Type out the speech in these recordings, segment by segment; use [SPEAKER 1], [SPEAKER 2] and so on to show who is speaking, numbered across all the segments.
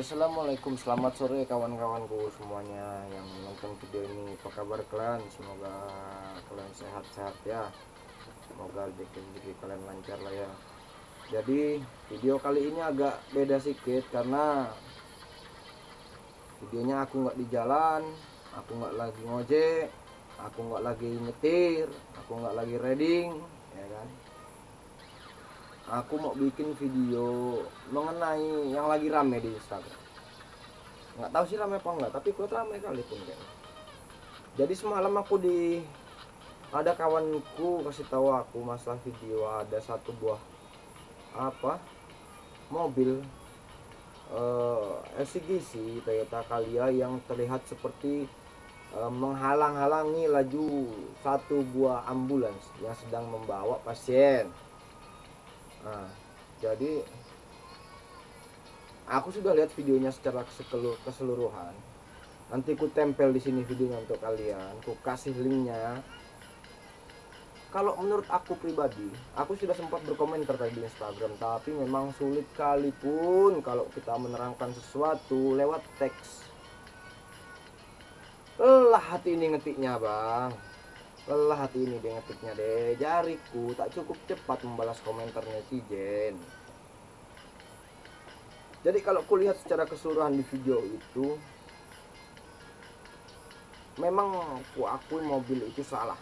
[SPEAKER 1] Assalamualaikum, selamat sore kawan-kawanku semuanya yang menonton video ini. Apa kabar kalian? Semoga kalian sehat-sehat ya. Semoga rezeki kalian lancar lah ya. Jadi video kali ini agak beda sedikit karena videonya aku nggak di jalan, aku nggak lagi ngojek, aku nggak lagi nyetir, aku nggak lagi riding, ya kan? Aku mau bikin video mengenai yang lagi rame di Instagram. Nggak tahu sih rame apa enggak, tapi gue rame kali pun kayaknya. Jadi semalam ada kawanku kasih tahu aku masalah video, ada satu buah mobil LCGC Toyota Calya yang terlihat seperti menghalang-halangi laju satu buah ambulans yang sedang membawa pasien. Nah, jadi aku sudah lihat videonya secara keseluruhan. Nanti ku tempel di sini videonya untuk kalian, ku kasih linknya. Kalau menurut aku pribadi, aku sudah sempat berkomentar tadi di Instagram, tapi memang sulit kali pun kalau kita menerangkan sesuatu lewat teks. Lelah hati ini ngetiknya, Bang. Lelah hati ini dia ngetiknya deh. Jariku tak cukup cepat membalas komentar netizen. Jadi kalau kulihat secara keseluruhan di video itu, memang aku akui mobil itu salah.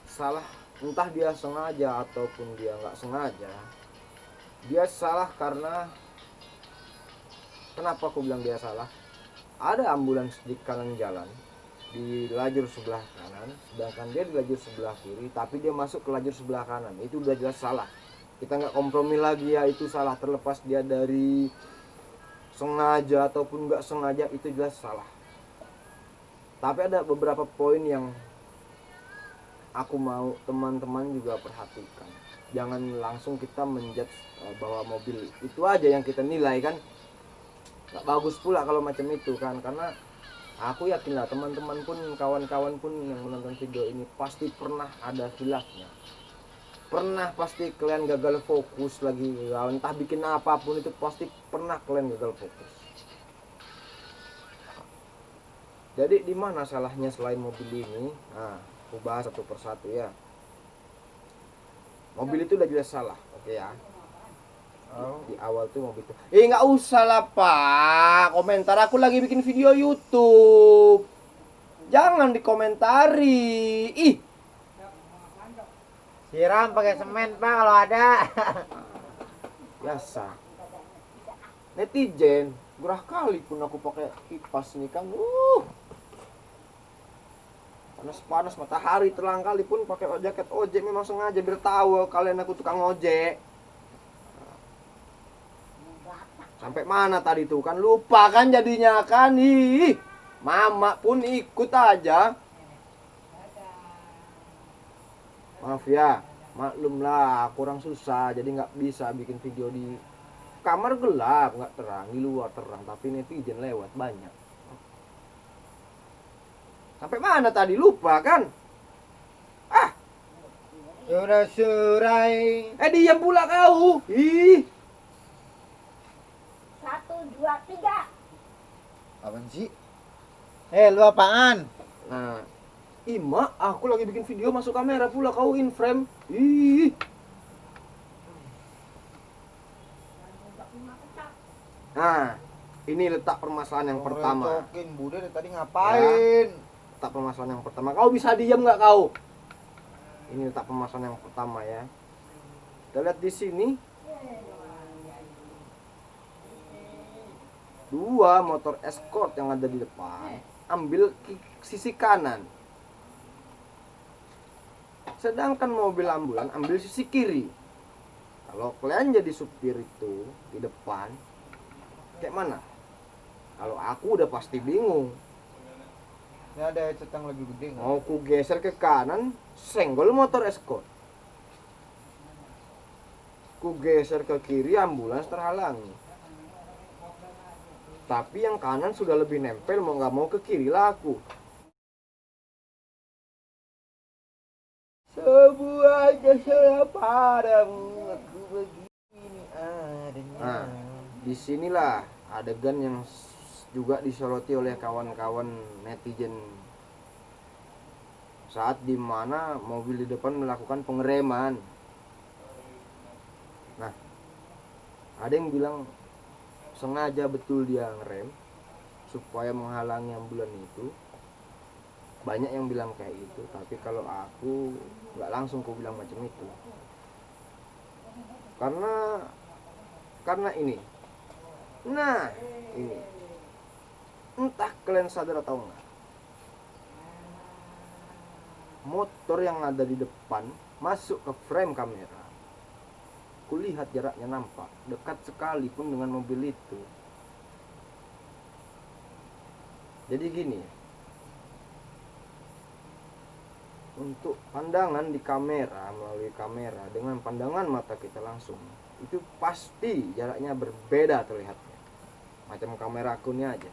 [SPEAKER 1] Salah, entah dia sengaja ataupun dia nggak sengaja. Dia salah karena, kenapa aku bilang dia salah? Ada ambulans di kanan jalan, di lajur sebelah kanan, sedangkan dia di lajur sebelah kiri, tapi dia masuk ke lajur sebelah kanan. Itu udah jelas salah. Kita nggak kompromi lagi ya, itu salah, terlepas dia dari sengaja ataupun nggak sengaja, itu jelas salah. Tapi ada beberapa poin yang aku mau teman-teman juga perhatikan. Jangan langsung kita menjudge bahwa mobil itu aja yang kita nilai, kan nggak bagus pula kalau macam itu kan. Karena aku yakin lah teman-teman pun, kawan-kawan pun yang menonton video ini pasti pernah ada khilafnya. Pernah pasti kalian gagal fokus lagi, entah bikin apapun itu pasti pernah kalian gagal fokus. Jadi di mana salahnya selain mobil ini? Nah, aku bahas satu persatu ya. Mobil itu udah jelas salah, oke ya. Di awal tuh mobil itu. Nggak usah lah Pak, komentar, aku lagi bikin video YouTube. Jangan dikomentari. Ih,
[SPEAKER 2] Siram pakai semen Pak kalau ada.
[SPEAKER 1] biasa. Netizen, gerah kali pun aku pakai kipas ini kan. Panas-panas, matahari terang kali pun pakai jaket ojek, memang sengaja biar tahu kalian aku tukang ojek. Sampai mana tadi tuh kan, lupa kan jadinya kan. Ih, mama pun ikut aja. Maaf ya, maklum lah, kurang susah, jadi nggak bisa bikin video di kamar gelap, nggak terang, di luar terang, tapi netizen lewat banyak. Sampai mana tadi, lupa kan?
[SPEAKER 2] Surai.
[SPEAKER 1] Diam pula kau. Ih,
[SPEAKER 3] 1, 2, 3.
[SPEAKER 2] Apaan sih? Lu apaan?
[SPEAKER 1] nah, Ima, aku lagi bikin video masuk kamera pula kau in frame. Ih. Nah, ini letak permasalahan yang pertama.
[SPEAKER 2] Recokin Bude dari tadi ngapain?
[SPEAKER 1] Letak permasalahan yang pertama. Kau bisa diam nggak kau? Ini letak permasalahan yang pertama ya. Kita lihat di sini. Dua motor escort yang ada di depan ambil sisi kanan. Sedangkan mobil ambulan ambil sisi kiri. Kalau kalian jadi supir itu di depan, kayak mana? Kalau aku udah pasti bingung.
[SPEAKER 2] Ini ada headset yang lebih gede nggak?
[SPEAKER 1] Mau ku geser ke kanan, senggol motor escort. Ku geser ke kiri, ambulans terhalangi. Tapi yang kanan sudah lebih nempel, mau nggak mau ke kiri lah aku. Sebuah jasa padamu, aku begini adanya. Nah, di Disinilah adegan yang juga disoroti oleh kawan-kawan netizen saat dimana mobil di depan melakukan pengereman. Nah, ada yang bilang sengaja betul dia ngerem supaya menghalangi ambulan itu. Banyak yang bilang kayak gitu, tapi kalau aku nggak langsung aku bilang macam itu. Karena ini. Nah, ini. Entah kalian sadar atau enggak, motor yang ada di depan masuk ke frame kamera. Kulihat jaraknya nampak dekat sekali pun dengan mobil itu. Jadi gini, untuk pandangan di kamera, melalui kamera dengan pandangan mata kita langsung, itu pasti jaraknya berbeda terlihatnya. Macam kameraku ini aja.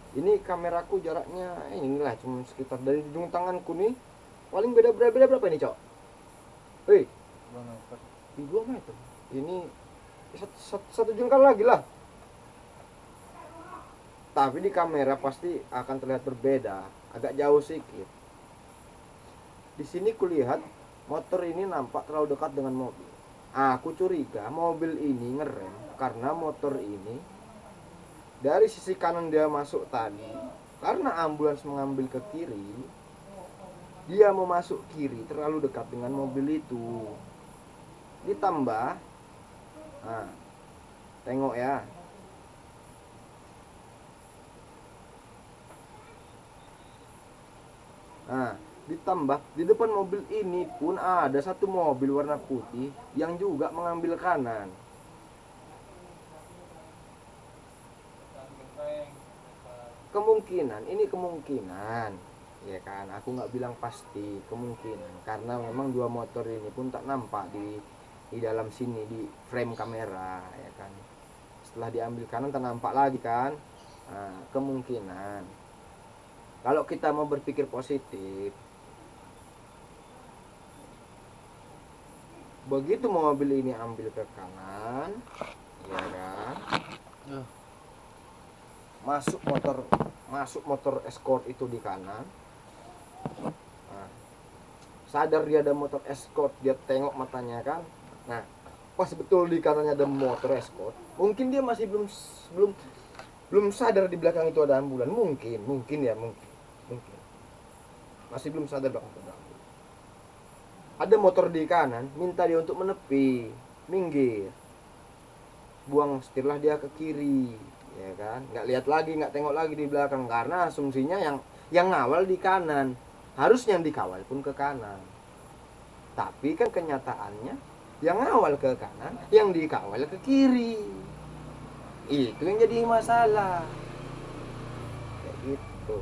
[SPEAKER 1] Ini kameraku jaraknya inilah cuma sekitar dari ujung tanganku nih paling beda berapa ini, Cok? Hei, 2 meter. Ini satu jengkal lagi lah. Tapi di kamera pasti akan terlihat berbeda, agak jauh sedikit. Di sini kulihat motor ini nampak terlalu dekat dengan mobil. Aku curiga mobil ini ngerem karena motor ini dari sisi kanan dia masuk tadi, karena ambulans mengambil ke kiri, dia mau masuk kiri terlalu dekat dengan mobil itu. Ditambah, nah, tengok ya. Nah, ditambah di depan mobil ini pun ada satu mobil warna putih yang juga mengambil kanan. Kemungkinan ya kan, aku nggak bilang pasti, kemungkinan karena memang 2 motor ini pun tak nampak di dalam sini di frame kamera ya kan. Setelah diambil kanan tak nampak lagi kan. Nah, kemungkinan kalau kita mau berpikir positif, begitu mobil ini ambil ke kanan ya kan, masuk motor escort itu di kanan. Nah, sadar dia ada motor escort, dia tengok matanya kan. Nah, pas betul di kanannya ada motor escort, mungkin dia masih belum sadar di belakang itu ada ambulan. Mungkin masih belum sadar belakang itu ada ambulan. Ada motor di kanan, minta dia untuk menepi, minggir, buang setirlah dia ke kiri ya kan, nggak lihat lagi, nggak tengok lagi di belakang, karena asumsinya yang ngawal di kanan, harusnya yang dikawal pun ke kanan. Tapi kan kenyataannya yang ngawal ke kanan, yang dikawal ke kiri. Itu yang jadi masalah kayak gitu.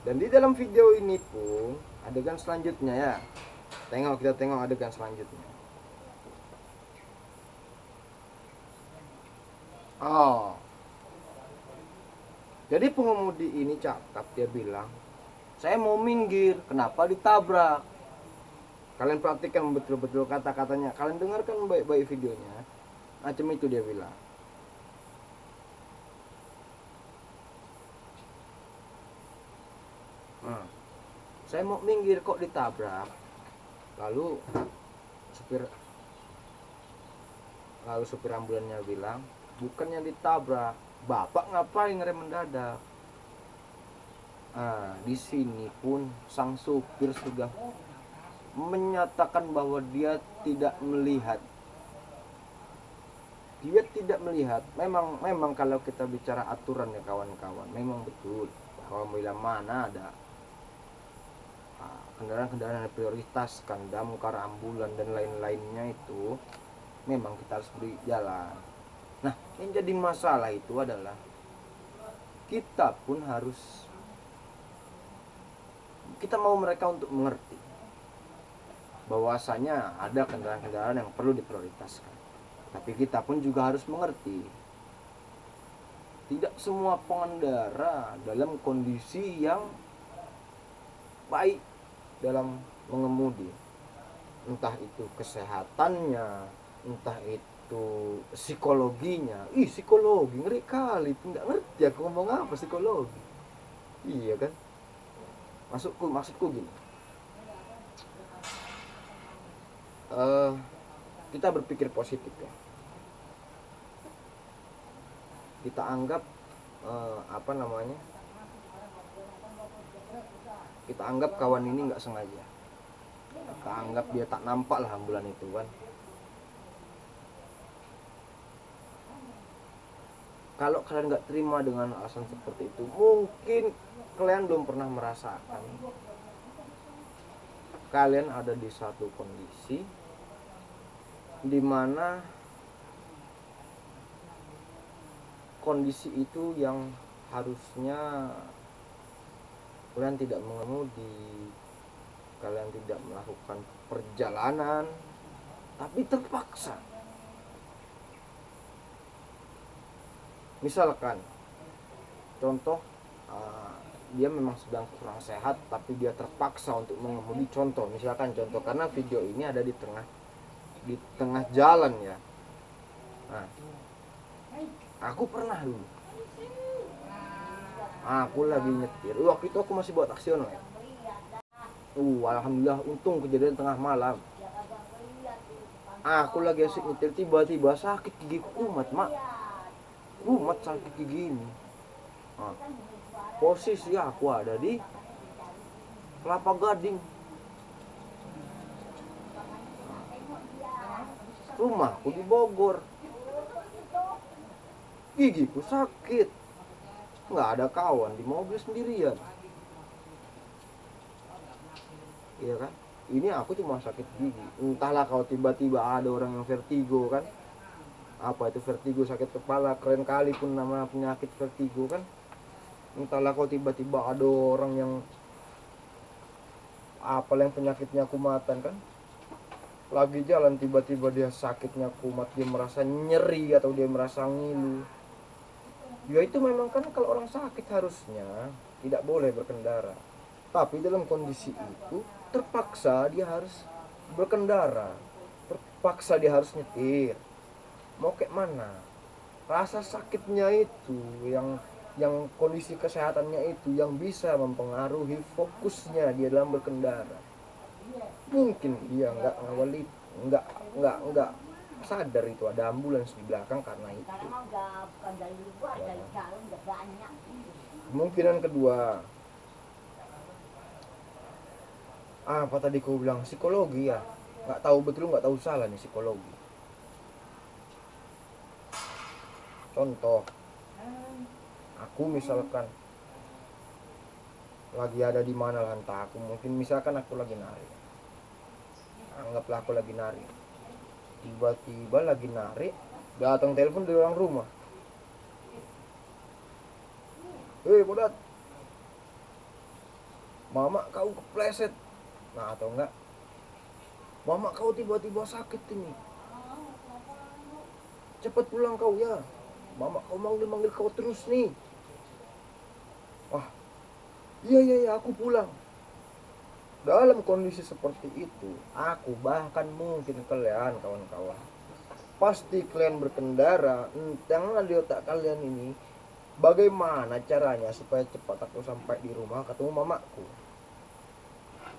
[SPEAKER 1] Dan di dalam video ini pun adegan selanjutnya ya, kita tengok adegan selanjutnya. Oh, jadi pengemudi ini cakap, dia bilang, saya mau minggir, kenapa ditabrak? Kalian perhatikan betul-betul kata-katanya, kalian dengarkan baik-baik videonya. Macam itu dia bilang. Saya mau minggir kok ditabrak. Lalu supir ambulannya bilang, bukannya ditabrak, bapak ngapain ngerem mendadak? Di sini pun sang supir sudah menyatakan bahwa dia tidak melihat. Memang kalau kita bicara aturan ya kawan-kawan, memang betul bahwa bila mana ada kendaraan-kendaraan yang prioritaskan, damkar, ambulan dan lain-lainnya, itu memang kita harus beri jalan. Nah, yang jadi masalah itu adalah kita mau mereka untuk mengerti bahwasanya ada kendaraan-kendaraan yang perlu diprioritaskan. Tapi kita pun juga harus mengerti, tidak semua pengendara dalam kondisi yang baik dalam mengemudi. Entah itu kesehatannya, entah itu psikologinya. Psikologi ngeri kali, nggak ngerti aku ngomong apa psikologi. Iya kan, maksudku gini. Kita berpikir positif ya. Kita anggap kita anggap kawan ini nggak sengaja. Kita anggap dia tak nampak lah ambulan itu kan. Kalau kalian nggak terima dengan alasan seperti itu, mungkin kalian belum pernah merasakan kalian ada di satu kondisi di mana kondisi itu yang harusnya kalian tidak mengemudi, kalian tidak melakukan perjalanan, tapi terpaksa. Misalkan contoh, dia memang sedang kurang sehat tapi dia terpaksa untuk mengemudi. Contoh karena video ini ada di tengah jalan ya. Nah, aku pernah dulu, aku lagi nyetir. Waktu itu aku masih bawa taksi online. Alhamdulillah, untung kejadian tengah malam. Aku lagi asik nyetir, tiba-tiba sakit gigi kumat, sakit gigi ini. Posisi aku ada di Kelapa Gading. Rumahku di Bogor. Gigiku sakit. Nggak ada kawan, di mobil sendirian. Iya kan? Ini aku cuma sakit gigi. Entahlah kalau tiba-tiba ada orang yang vertigo kan. Apa itu vertigo, sakit kepala, keren kali pun nama penyakit vertigo kan. Entahlah kalau tiba-tiba ada orang yang yang penyakitnya kumatan kan, lagi jalan tiba-tiba dia sakitnya kumat, dia merasa nyeri atau dia merasa ngilu. Ya itu memang kan kalau orang sakit harusnya tidak boleh berkendara, tapi dalam kondisi itu terpaksa dia harus berkendara, terpaksa dia harus nyetir. Mau kayak mana? Rasa sakitnya itu yang kondisi kesehatannya itu yang bisa mempengaruhi fokusnya dia dalam berkendara. Mungkin dia nggak sadar itu ada ambulans di belakang karena itu. Kemungkinan kedua, apa tadi kau bilang psikologi ya? Nggak tahu salah nih psikologi. Contoh, aku misalkan lagi ada di mana lah, entah aku mungkin misalkan aku lagi nari, anggaplah aku lagi nari, tiba-tiba lagi nari datang telepon dari orang rumah, Bodat, mama kau kepleset. Nah, atau enggak, mama kau tiba-tiba sakit ini, cepat pulang kau ya, mama kau manggil kau terus nih. Wah, iya aku pulang. Dalam kondisi seperti itu, aku bahkan mungkin kalian kawan-kawan, pasti kalian berkendara, jangan di otak kalian ini bagaimana caranya supaya cepat aku sampai di rumah ketemu mamaku.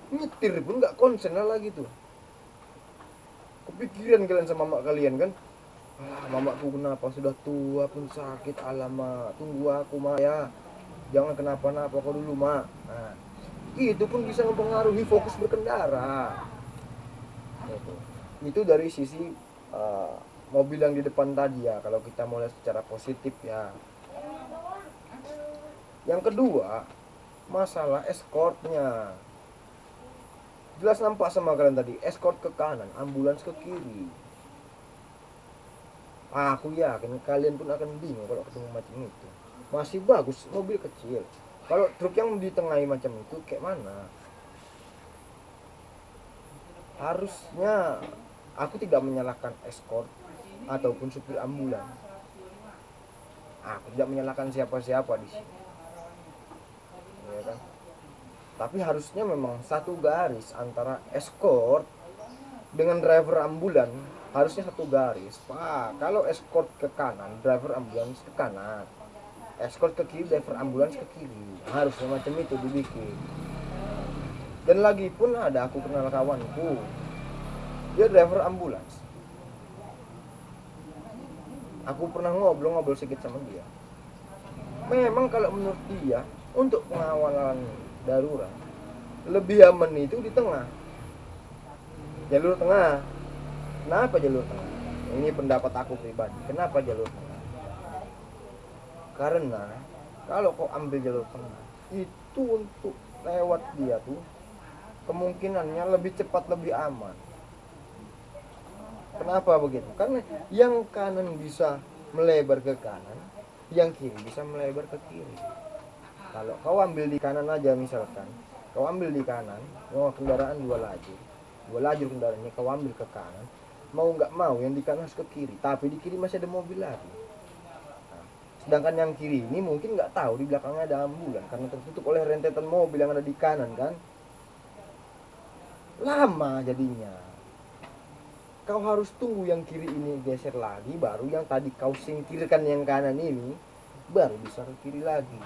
[SPEAKER 1] Nyetir pun nggak konsen lagi tuh. Kepikiran kalian sama mama kalian kan? Mamaku kenapa sudah tua pun sakit, alamak, tunggu aku mak ya, jangan kenapa-napa kau dulu mak. Nah, itu pun bisa mempengaruhi fokus berkendara. Itu dari sisi mobil yang di depan tadi ya, kalau kita mau lihat secara positif ya. Yang kedua, masalah eskortnya. Jelas nampak sama kalian tadi, eskort ke kanan, ambulans ke kiri. Aku yakin kalian pun akan bingung kalau ketemu macam itu. Masih bagus mobil kecil, kalau truk yang di tengah macam itu kayak mana? Harusnya aku tidak menyalahkan eskort ataupun supir ambulans. Aku tidak menyalahkan siapa-siapa di sini, ya kan? Tapi harusnya memang satu garis antara eskort dengan driver ambulans harusnya satu garis pak. Kalau escort ke kanan, driver ambulans ke kanan, escort ke kiri, driver ambulans ke kiri, harusnya macam itu dibikin. Dan lagi pun ada, aku kenal kawanku, dia driver ambulans, aku pernah ngobrol sedikit sama dia. Memang kalau menurut dia untuk pengawalan darurat lebih aman itu di tengah, jalur tengah. Kenapa jalur tengah? Ini pendapat aku pribadi. Kenapa jalur tengah? Karena kalau kau ambil jalur tengah itu untuk lewat dia tuh kemungkinannya lebih cepat, lebih aman. Kenapa begitu? Karena yang kanan bisa melebar ke kanan, yang kiri bisa melebar ke kiri. Kalau kau ambil di kanan aja, misalkan kau ambil di kanan, mau kendaraan dua lajur kendaraannya, kau ambil ke kanan, mau nggak mau yang di kanan harus ke kiri, tapi di kiri masih ada mobil lagi. Nah, sedangkan yang kiri ini mungkin nggak tahu di belakangnya ada ambulan karena tertutup oleh rentetan mobil yang ada di kanan kan, lama jadinya. Kau harus tunggu yang kiri ini geser lagi, baru yang tadi kau singkirkan yang kanan ini baru bisa ke kiri lagi.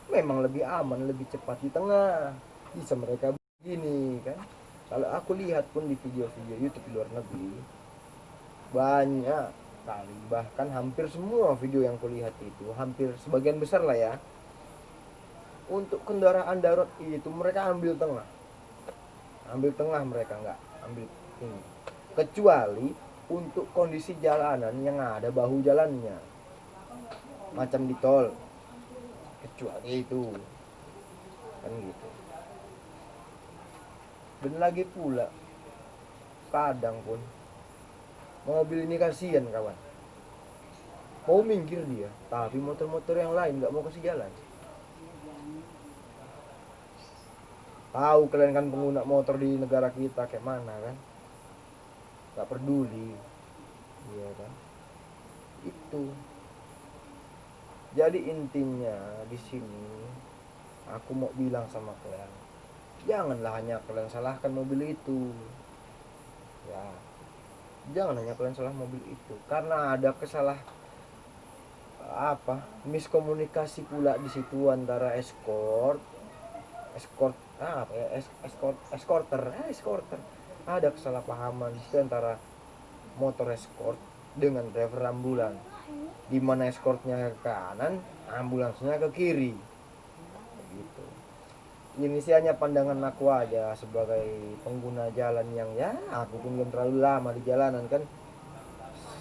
[SPEAKER 1] Memang lebih aman, lebih cepat di tengah. Bisa mereka begini kan. Kalau aku lihat pun di video-video YouTube di luar negeri, banyak kali, bahkan hampir semua video yang kulihat itu, hampir sebagian besar lah ya, untuk kendaraan darurat itu mereka ambil tengah mereka, nggak ambil ini, kecuali untuk kondisi jalanan yang ada bahu jalannya macam di tol, kecuali itu kan gitu. Dan lagi pula kadang pun mobil ini kasihan kawan, mau minggir dia tapi motor-motor yang lain nggak mau kasih jalan. Tahu kalian kan pengguna motor di negara kita kayak mana kan, nggak peduli, iya kan. Itu jadi intinya di sini aku mau bilang sama kalian, janganlah hanya kalian salahkan mobil itu ya, jangan hanya kalian salah mobil itu, karena ada miskomunikasi pula di situ antara escorter, ada kesalahpahaman di situ antara motor escort dengan driver ambulan, di mana escortnya ke kanan, ambulansnya ke kiri gitu. Ini sih hanya pandangan aku aja sebagai pengguna jalan yang ya, aku pun belum terlalu lama di jalanan kan,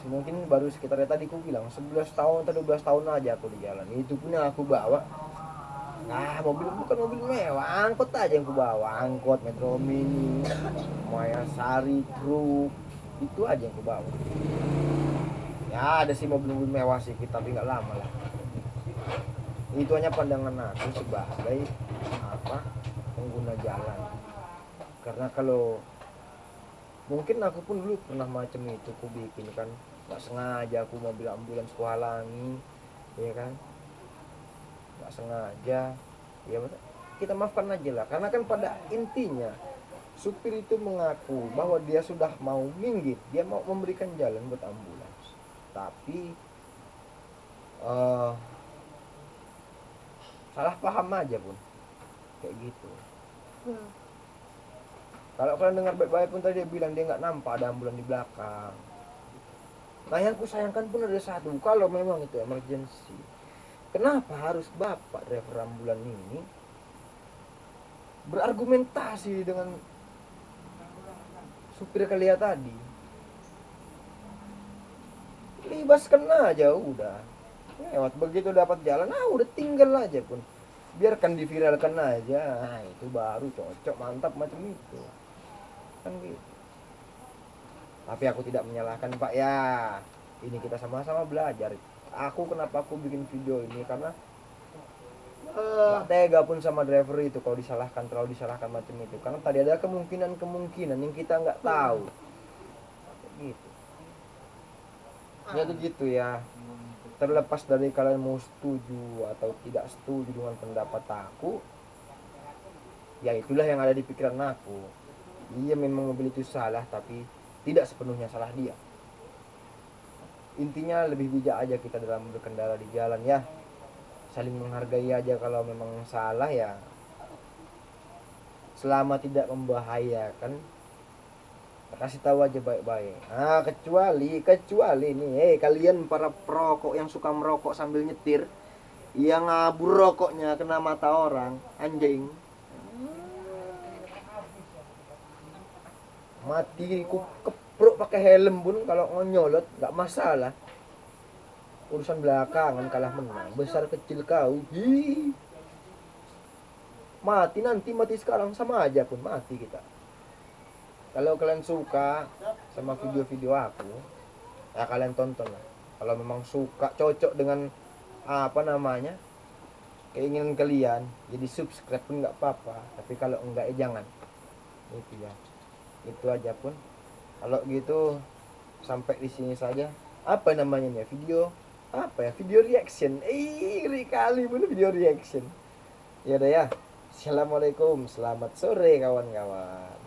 [SPEAKER 1] mungkin baru sekitar tadi aku bilang 11 tahun atau 12 tahun aja aku di jalan. Itu pun yang aku bawa mobil, bukan mobil mewah, angkot aja yang aku bawa, angkot Metro Mini, Maya Sari, truk, itu aja yang aku bawa. Ya ada sih mobil-mobil mewah sih, tapi nggak lama lah. Itu hanya pandangan aku sebagai pengguna jalan. Karena kalau mungkin aku pun dulu pernah macam itu, aku bikin kan nggak sengaja, aku mobil ambulans ku halangi, ya kan, nggak sengaja, ya kita maafkan aja lah. Karena kan pada intinya supir itu mengaku bahwa dia sudah mau minggir, dia mau memberikan jalan buat ambulans, tapi salah paham aja pun kayak gitu. Kalau kalian dengar baik-baik pun tadi dia bilang dia nggak nampak ada ambulan di belakang. Nah yang ku sayangkan pun ada satu, kalau memang itu emergency, kenapa harus bapak driver ambulan ini berargumentasi dengan supir kalian tadi? Libaskan aja udah, lewat begitu dapat jalan, udah tinggal aja pun, biarkan diviralkan aja, itu baru cocok, mantap macam itu kan gitu. Tapi aku tidak menyalahkan pak ya, ini kita sama-sama belajar. Kenapa aku bikin video ini, karena gak tega pun sama driver itu kalau terlalu disalahkan macam itu, karena tadi ada kemungkinan yang kita nggak tahu gitu. Jadi gitu ya, terlepas dari kalian mau setuju atau tidak setuju dengan pendapat aku, ya itulah yang ada di pikiran aku. Iya memang mobil itu salah, tapi tidak sepenuhnya salah dia. Intinya lebih bijak aja kita dalam berkendara di jalan ya, saling menghargai aja. Kalau memang salah ya, selama tidak membahayakan, kasih tahu aja baik-baik. Nah, kecuali nih, kalian para perokok yang suka merokok sambil nyetir, yang ngabur rokoknya kena mata orang, anjing. Mati keprok pakai helm pun kalau ngonyolot nggak masalah. Urusan belakangan kalah menang, besar kecil kau. Hi. Mati sekarang sama aja pun mati kita. Kalau kalian suka sama video-video aku, ya kalian tonton lah. Kalau memang suka, cocok dengan keinginan kalian, jadi subscribe pun nggak apa-apa. Tapi kalau enggak ya jangan. Itu ya. Itu aja pun. Kalau gitu sampai di sini saja. Apa namanya nih? Video reaction. Ngeri kali pun video reaction. Ya udah ya. Assalamualaikum. Selamat sore kawan-kawan.